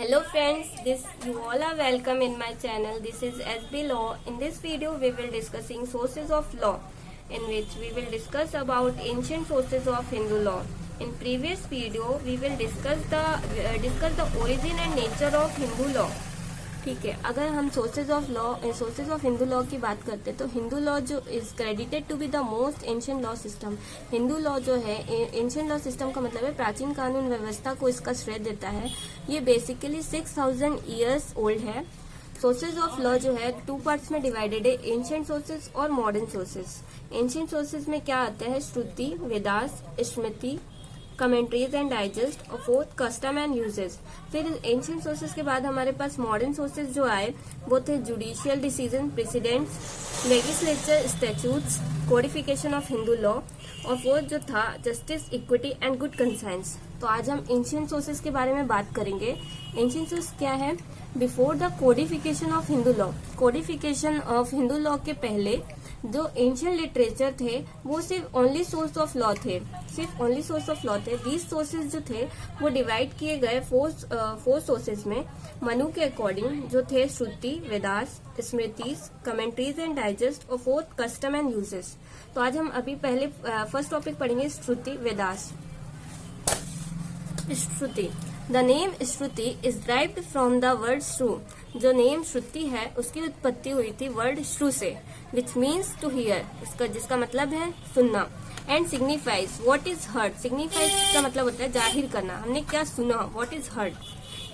Hello friends, this you all are welcome in my channel. This is SB Law. In this video we will discussing sources of law, in which we will discuss about ancient sources of Hindu law. In previous video we will discuss the origin and nature of Hindu law. ठीक है, अगर हम sources of Hindu law की बात करते हैं तो Hindu law जो is credited to be the most ancient law system. Hindu law जो है एंशियंट लॉ सिस्टम का मतलब है प्राचीन कानून व्यवस्था को इसका श्रेय देता है। ये बेसिकली 6000 ईयर्स ओल्ड है। सोर्सेज ऑफ लॉ जो है टू पार्ट्स में डिवाइडेड है, एंशियंट सोर्सेज और मॉडर्न सोर्सेज। एंशियंट सोर्सेज में क्या आते हैं? श्रुति, वेदास, स्मृति, कमेंट्रीज एंड डाइजेस्ट और फोर्थ कस्टम एंड यूजेस। फिर एंशियंट सोर्सेज के बाद हमारे पास मॉडर्न सोर्सेज जो आए वो थे judicial decision, precedents, legislature, statutes, codification of Hindu law और फोर्थ जो था justice, equity and good conscience. तो आज हम एंशियंट सोर्सेज के बारे में बात करेंगे। एंशियंट सोर्स क्या है? Before the codification of Hindu law, codification of Hindu law के पहले जो एंशियंट लिटरेचर थे वो सिर्फ ओनली सोर्स ऑफ लॉ थे, सिर्फ ओनली सोर्स ऑफ लॉ थे। दीज सोर्सेज जो थे वो डिवाइड किए गए फोर सोर्सेज में मनु के अकॉर्डिंग, जो थे Shruti, Vedas, Smritis, commentaries and digest और फोर्थ कस्टम एंड यूजेस। तो आज हम अभी पहले फर्स्ट टॉपिक पढ़ेंगे Shruti, Vedas. Shruti, the name Shruti is derived from the word Shru. जो नेम श्रुति है उसकी उत्पत्ति हुई थी वर्ड श्रु से, विच मीन्स टू हियर, जिसका मतलब है सुनना। And signifies what is heard. Signifies का मतलब होता है जाहिर करना, हमने क्या सुना, what is heard.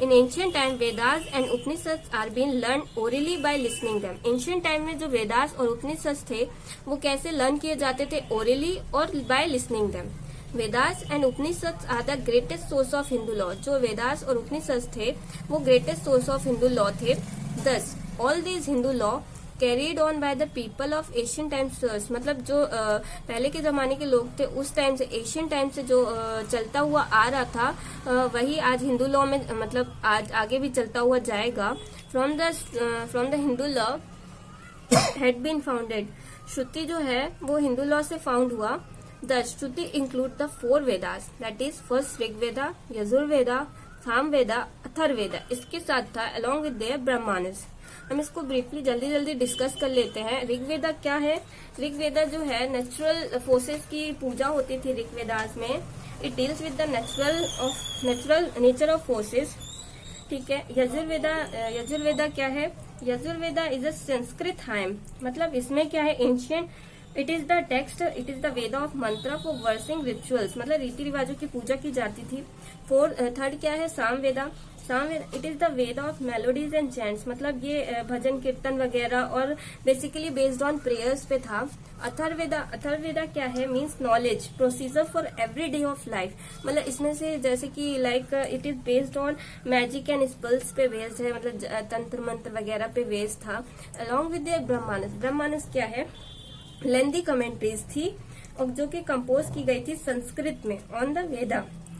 In ancient time Vedas and Upanishad are been learn orally by listening them. Ancient time में जो वेदास और उपनिषद थे वो कैसे लर्न किए जाते थे? ओरली और by listening them. Vedas and Upanishad are the greatest source of Hindu law. जो वेदास और उपनिषद थे वो greatest source of Hindu law थे। Thus all these Hindu law carried on by the people of Asian times. मतलब जो पहले के जमाने के लोग थे उस टाइम से, एशियन टाइम से जो चलता हुआ आ रहा था वही आज हिंदू लॉ में, मतलब आज आगे भी चलता हुआ जाएगा। From the Hindu law had been founded. Shruti जो है वो हिंदू लॉ से फाउंड हुआ। The Shruti include the four Vedas, that is first Rigveda, Yajurveda, Samveda, Atharveda। इसके साथ था along with their Brahmanas। हम इसको ब्रीफली जल्दी डिस्कस कर लेते हैं। ऋग्वेदा क्या है? ऋग्वेदा जो है नेचुरल फोर्सेस की पूजा होती थी ऋग्वेदास में। It deals with the natural nature of forces. ठीक है। यजुर्वेदा क्या है? Yajurveda is a Sanskrit hymn. मतलब इसमें क्या है? Ancient, it is the text, it is the Veda of मंत्र फॉर वर्सिंग रिचुअल्स। मतलब रीति रिवाजों की पूजा की जाती थी। थर्ड क्या है? Samaveda. It is the Veda of melodies and chants. मतलब ये भजन कीर्तन वगैरह और बेसिकली बेस्ड ऑन प्रेयर्स पे था। अथर्ववेदा क्या है? Means knowledge, procedure for every day of life. मतलब इसमें से जैसे कि like it is based on magic and spells पे बेस्ड है, मतलब तंत्र मंत्र वगैरह पे बेस्ड था। Along with ब्रह्मानस। ब्रह्मानस क्या है? लेंदी कमेंट्रीज थी और जो कि कंपोज की गई थी संस्कृत में ऑन द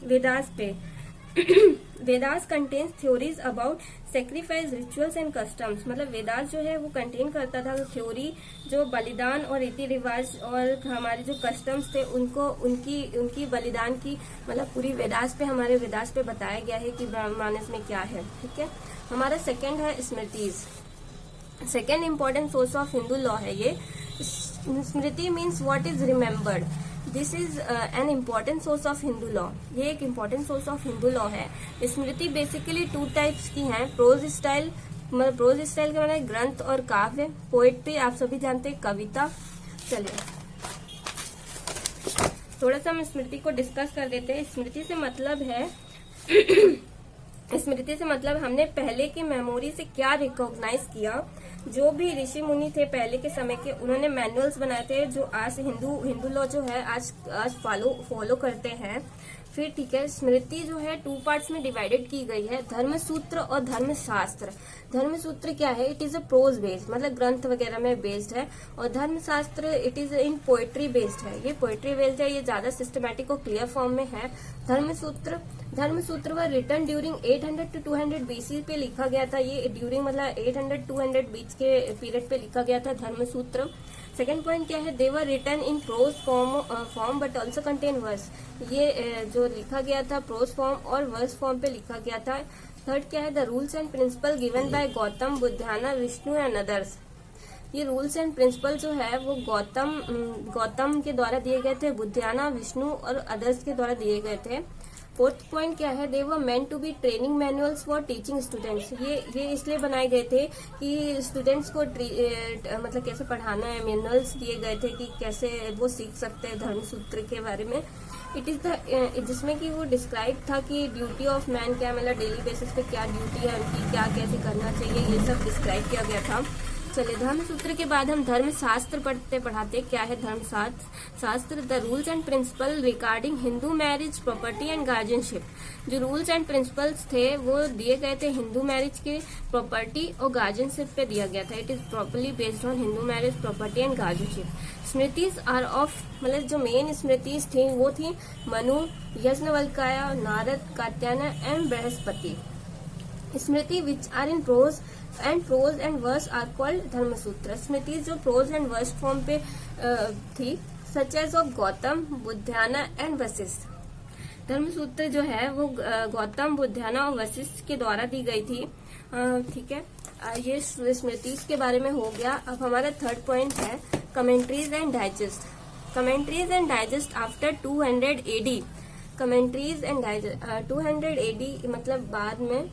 वेदास पे। Vedas contains theories about sacrifice, rituals and customs. मतलब वेदास जो है वो कंटेन करता था थ्योरी, जो बलिदान और रीति रिवाज और हमारे जो कस्टम्स थे उनको उनकी बलिदान की, मतलब पूरी वेदास पे, हमारे वेदास पे बताया गया है कि ब्रह्मानस में क्या है। ठीक है। हमारा सेकेंड है Smritis. Second important source of Hindu law है ये। Smriti means what is remembered. This is an important source of Hindu law. ये एक important source of Hindu law है। स्मृति बेसिकली टू टाइप्स की हैं। प्रोज स्टाइल, मतलब प्रोज स्टाइल का मतलब ग्रंथ और काव्य। पोएट्री आप सभी जानते हैं, कविता। चलिए थोड़ा सा हम स्मृति को डिस्कस कर देते हैं। स्मृति से मतलब है स्मृति से मतलब हमने पहले की मेमोरी से क्या रिकॉग्नाइज किया। जो भी ऋषि मुनि थे पहले के समय के, उन्होंने मैनुअल्स बनाए थे जो आज हिंदू लॉ जो है आज फॉलो करते हैं। फिर ठीक है, स्मृति जो है टू पार्ट्स में डिवाइडेड की गई है, धर्मसूत्र और धर्मशास्त्र। धर्मसूत्र क्या है? It is a prose based, मतलब ग्रंथ वगैरह में बेस्ड है। और Dharmashastra it is in poetry based है। ये पोएट्री बेस्ड है, ये ज्यादा सिस्टमैटिक और क्लियर फॉर्म में है। धर्मसूत्र were written during 800 to 200 BC पे लिखा गया था। ये ड्यूरिंग मतलब 800-200 बीच के पीरियड पे लिखा गया था धर्मसूत्र। सेकेंड पॉइंट क्या है? They were written in prose form but also contain verse. ये जो लिखा गया था प्रोज फॉर्म और वर्स फॉर्म पे लिखा गया था। थर्ड क्या है, the rules and principle given by Gautam, Baudhayana, Vishnu and others. ये रूल्स एंड प्रिंसिपल जो है वो गौतम के द्वारा दिए गए थे, बुद्धाना, विष्णु और अदर्स के द्वारा दिए गए थे। फोर्थ पॉइंट क्या है, they were meant to be training manuals for teaching students. ये इसलिए बनाए गए थे कि स्टूडेंट्स को मतलब कैसे पढ़ाना है, मैनुअल्स दिए गए थे कि कैसे वो सीख सकते हैं धर्म सूत्र के बारे में। इट इज द जिसमें कि वो डिस्क्राइब था कि ड्यूटी ऑफ मैन क्या, मतलब डेली बेसिस पे क्या ड्यूटी है उनकी, क्या कैसे करना चाहिए, ये सब डिस्क्राइब किया गया था। चलिए, धर्म सूत्र के बाद हम धर्म शास्त्र पढ़ाते क्या है Dharma Shastra. The rules and principle regarding Hindu marriage, property and guardianship. जो रूल्स एंड प्रिंसिपल्स थे वो दिए गए थे हिंदू मैरिज के, प्रॉपर्टी और गार्जियनशिप पे दिया गया था। It is properly based on Hindu marriage, property and guardianship. Smritis are of, मतलब जो मेन स्मृतिज थी वो थी Manu, Yajnavalkya, Narada, Katyayana and Brihaspati. Smriti which are in prose and verse are called Dharmasutra. स्मृति जो प्रोज एंड वर्स फॉर्म पे थी, such as of Gautam, Baudhayana and Vashishtha. Dharmasutra जो है वो गौतम, बुद्धाना और वशिष्ठ के द्वारा दी गई थी। ठीक है, ये स्मृति के बारे में हो गया। अब हमारा थर्ड पॉइंट है commentaries and digest. Commentaries and digest after 200 AD। Commentaries and digest 200 AD मतलब बाद में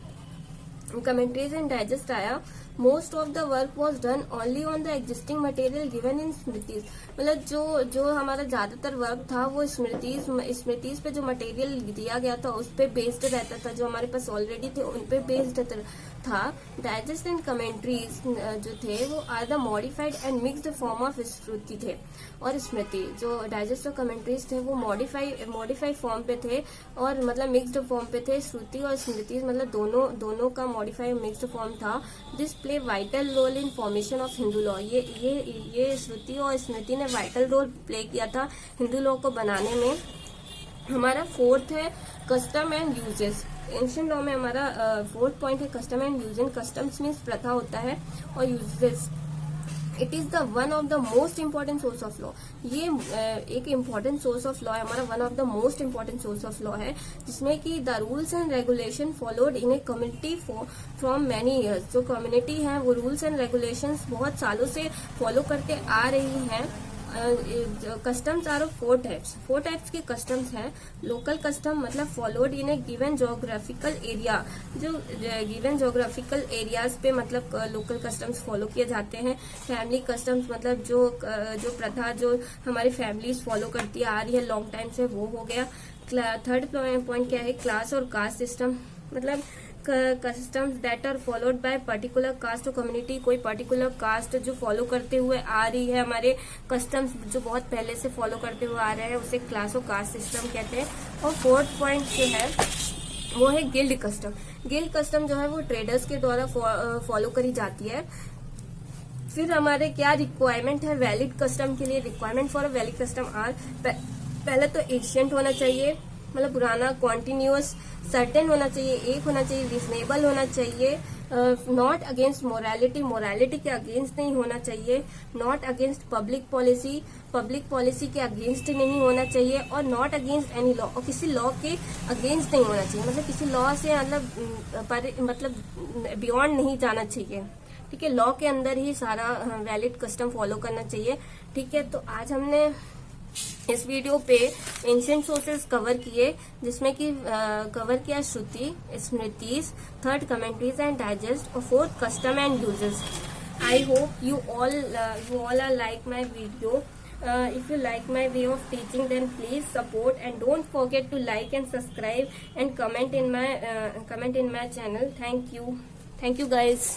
कमेंट्रीज एंड डाइजेस्ट आया। Most of the work was done only on the existing material given in Smritis. मतलब जो हमारा ज्यादातर वर्क था वो स्मृतिज पे जो मटेरियल दिया गया था उस पे बेस्ड रहता था, जो हमारे पास ऑलरेडी थे उन पे बेस्ड था। डाइजेस्ट एंड कमेंट्रीज जो थे वो are the modified and mixed form of Shruti थे और स्मृति। जो डाइजेस्ट और कमेंट्रीज थे वो मॉडिफाइड फॉर्म पे थे और मतलब मिक्स्ड फॉर्म पे थे। श्रुति और स्मृति मतलब दोनों का मॉडिफाइड मिक्स्ड फॉर्म था। This play vital role in formation of Hindu law. ये श्रुति और स्मृति ने वाइटल रोल प्ले किया था हिंदू लॉ को बनाने में। हमारा फोर्थ है custom and uses. Ancient law में हमारा फोर्थ पॉइंट है custom and uses. Customs means प्रथा होता है और uses it is the one of the most important source of law. ये एक इम्पोर्टेंट सोर्स ऑफ लॉ है हमारा, one of the most important source of law है, जिसमें कि the rules and regulation followed in a community from many years. जो community है वो रूल्स एंड रेगुलेशंस बहुत सालों से फॉलो करते आ रही हैं। Customs are of 4 types. 4 types के कस्टम्स हैं। लोकल कस्टम मतलब followed in a given geographical area. जो गिवन जोग्राफिकल एरियाज पे मतलब लोकल कस्टम्स फॉलो किए जाते हैं। फैमिली कस्टम्स मतलब जो प्रथा जो हमारी फैमिलीज फॉलो करती आ रही है लॉन्ग टाइम से, वो हो गया। थर्ड पॉइंट क्या है, क्लास और कास्ट सिस्टम। मतलब customs that are followed by particular caste और कम्युनिटी। कोई पर्टिकुलर कास्ट जो फॉलो करते हुए आ रही है, हमारे कस्टम्स जो बहुत पहले से फॉलो करते हुए आ रहे हैं, उसे क्लास और कास्ट सिस्टम कहते हैं। और फोर्थ पॉइंट जो है वो है गिल्ड कस्टम। गिल्ड कस्टम जो है वो ट्रेडर्स के द्वारा फॉलो करी जाती है। फिर हमारे क्या रिक्वायरमेंट है वैलिड कस्टम के लिए। Requirement for a valid custom are, पहले तो एशियंट होना चाहिए, मतलब पुराना, कॉन्टिन्यूअस, सर्टेन होना चाहिए, एक होना चाहिए, रिजनेबल होना चाहिए, नॉट अगेंस्ट मोरालिटी के अगेंस्ट नहीं होना चाहिए, नॉट अगेंस्ट पब्लिक पॉलिसी के अगेंस्ट नहीं होना चाहिए, और नॉट अगेंस्ट एनी लॉ, और किसी लॉ के अगेंस्ट नहीं होना चाहिए। मतलब किसी लॉ से मतलब बियॉन्ड नहीं जाना चाहिए। ठीक है, लॉ के अंदर ही सारा वैलिड कस्टम फॉलो करना चाहिए। ठीक है, तो आज हमने इस वीडियो पे एंशिएंट सोर्सेस कवर किए, जिसमें कि कवर किया श्रुति, smritis, third commentaries and digest, और fourth custom and uses. I hope you all are like my video. If you like my way of teaching, then please support and don't forget to like and subscribe and comment in my channel. Thank you guys.